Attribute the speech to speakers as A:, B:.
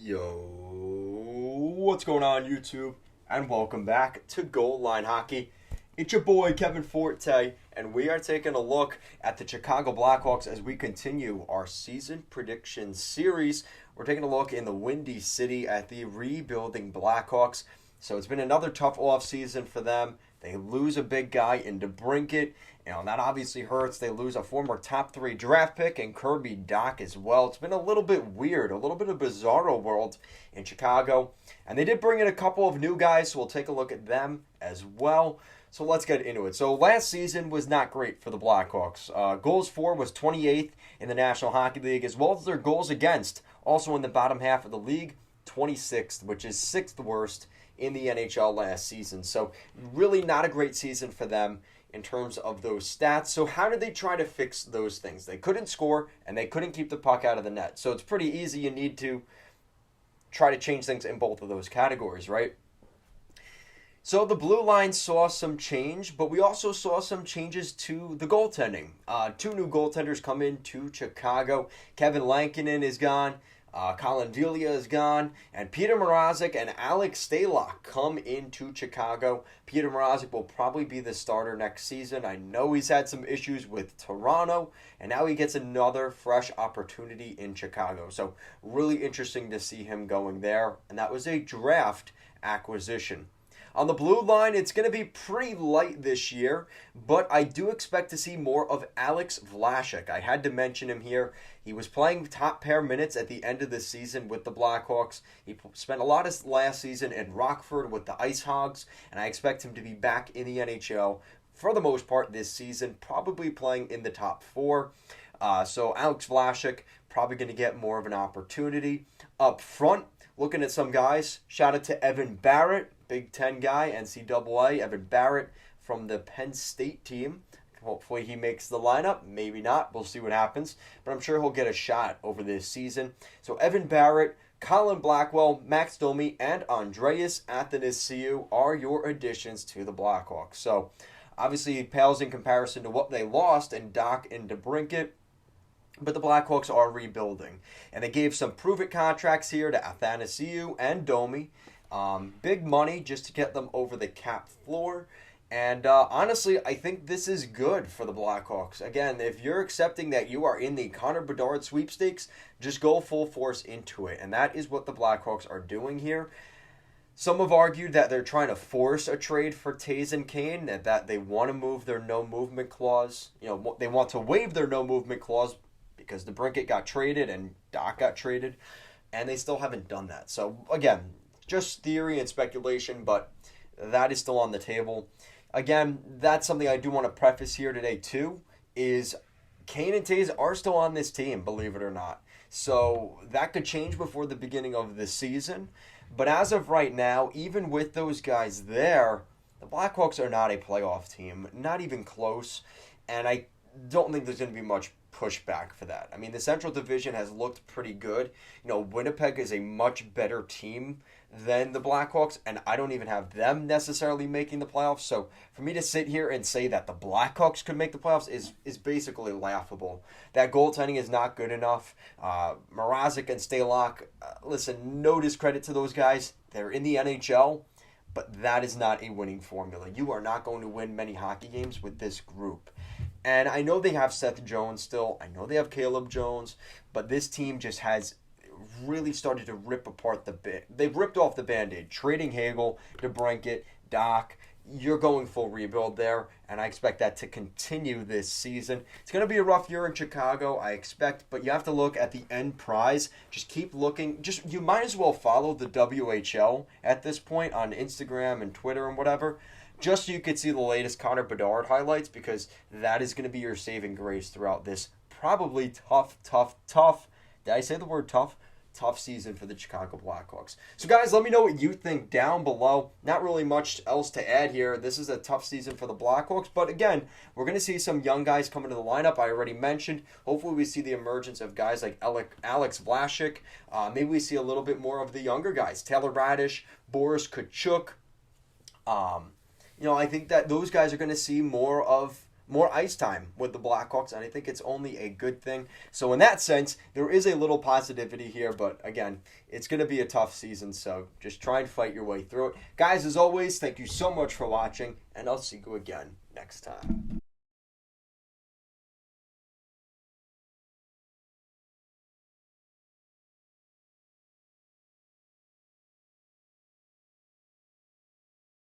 A: Yo, what's going on YouTube? And welcome back to Goal Line Hockey. It's your boy Kevin Forte, and we are taking a look at the Chicago Blackhawks as we continue our season prediction series. We're taking a look in the Windy City at the rebuilding Blackhawks. So it's been another tough offseason for them. They lose a big guy in DeBrincat. That obviously hurts. They lose a former top 3 draft pick and Kirby Dach as well. It's been a little bit weird, a little bit of bizarro world in Chicago. And they did bring in a couple of new guys, so we'll take a look at them as well. So let's get into it. So last season was not great for the Blackhawks. Goals for was 28th in the National Hockey League, as well as their goals against, also in the bottom half of the league, 26th, which is 6th worst in the NHL last season. So really not a great season for them in terms of those stats. So how did they try to fix those things? They couldn't score and they couldn't keep the puck out of the net. So it's pretty easy. You need to try to change things in both of those categories, right? So the blue line saw some change, but we also saw some changes to the goaltending. 2 new goaltenders come into Chicago. Kevin Lankinen is gone. Colin Delia is gone, and Peter Mrazek and Alex Stalock come into Chicago. Peter Mrazek will probably be the starter next season. I know he's had some issues with Toronto, and now he gets another fresh opportunity in Chicago. So really interesting to see him going there, and that was a draft acquisition. On the blue line, it's going to be pretty light this year, but I do expect to see more of Alex Vlasic. I had to mention him here. He was playing top pair minutes at the end of the season with the Blackhawks. He spent a lot of last season in Rockford with the Ice Hogs, and I expect him to be back in the NHL for the most part this season, probably playing in the top 4. So Alex Vlasic probably going to get more of an opportunity. Up front, looking at some guys, shout out to Evan Barrett, Big Ten guy, NCAA, Evan Barrett from the Penn State team. Hopefully he makes the lineup. Maybe not. We'll see what happens. But I'm sure he'll get a shot over this season. So Evan Barrett, Colin Blackwell, Max Domi, and Andreas Athanasiou are your additions to the Blackhawks. So obviously it pales in comparison to what they lost in Dach and DeBrincat. But the Blackhawks are rebuilding. And they gave some prove-it contracts here to Athanasiou and Domi. Big money just to get them over the cap floor. And honestly, I think this is good for the Blackhawks. Again, if you're accepting that you are in the Connor Bedard sweepstakes, just go full force into it. And that is what the Blackhawks are doing here. Some have argued that they're trying to force a trade for Taves and Kane, that they want to move their no-movement clause. They want to waive their no-movement clause because DeBrincat got traded and Dach got traded, and they still haven't done that. So, again, just theory and speculation, but that is still on the table. Again, that's something I do want to preface here today, too, is Kane and Taves are still on this team, believe it or not. So that could change before the beginning of the season. But as of right now, even with those guys there, the Blackhawks are not a playoff team, not even close. And I don't think there's going to be much pushback for that. I mean, the Central Division has looked pretty good. Winnipeg is a much better team than the Blackhawks, and I don't even have them necessarily making the playoffs. So for me to sit here and say that the Blackhawks could make the playoffs is basically laughable. That goaltending is not good enough. Mrazek and Stalock, listen, no discredit to those guys. They're in the NHL, but that is not a winning formula. You are not going to win many hockey games with this group. And I know they have Seth Jones still. I know they have Caleb Jones. But this team just has really started to rip apart they've ripped off the Band-Aid. Trading Hagel, DeBrincat, Dach. You're going full rebuild there. And I expect that to continue this season. It's going to be a rough year in Chicago, I expect. But you have to look at the end prize. Just keep looking. You might as well follow the WHL at this point on Instagram and Twitter and whatever. Just so you could see the latest Connor Bedard highlights, because that is going to be your saving grace throughout this probably tough, did I say the word tough? Tough season for the Chicago Blackhawks. So guys, let me know what you think down below. Not really much else to add here. This is a tough season for the Blackhawks, but again, we're going to see some young guys come into the lineup. I already mentioned. Hopefully we see the emergence of guys like Alex Vlasic. Maybe we see a little bit more of the younger guys. Taylor Radish, Boris Kachuk. I think that those guys are going to see more of more ice time with the Blackhawks, and I think it's only a good thing. So in that sense, there is a little positivity here, but again, it's going to be a tough season, so just try and fight your way through it. Guys, as always, thank you so much for watching, and I'll see you again next time.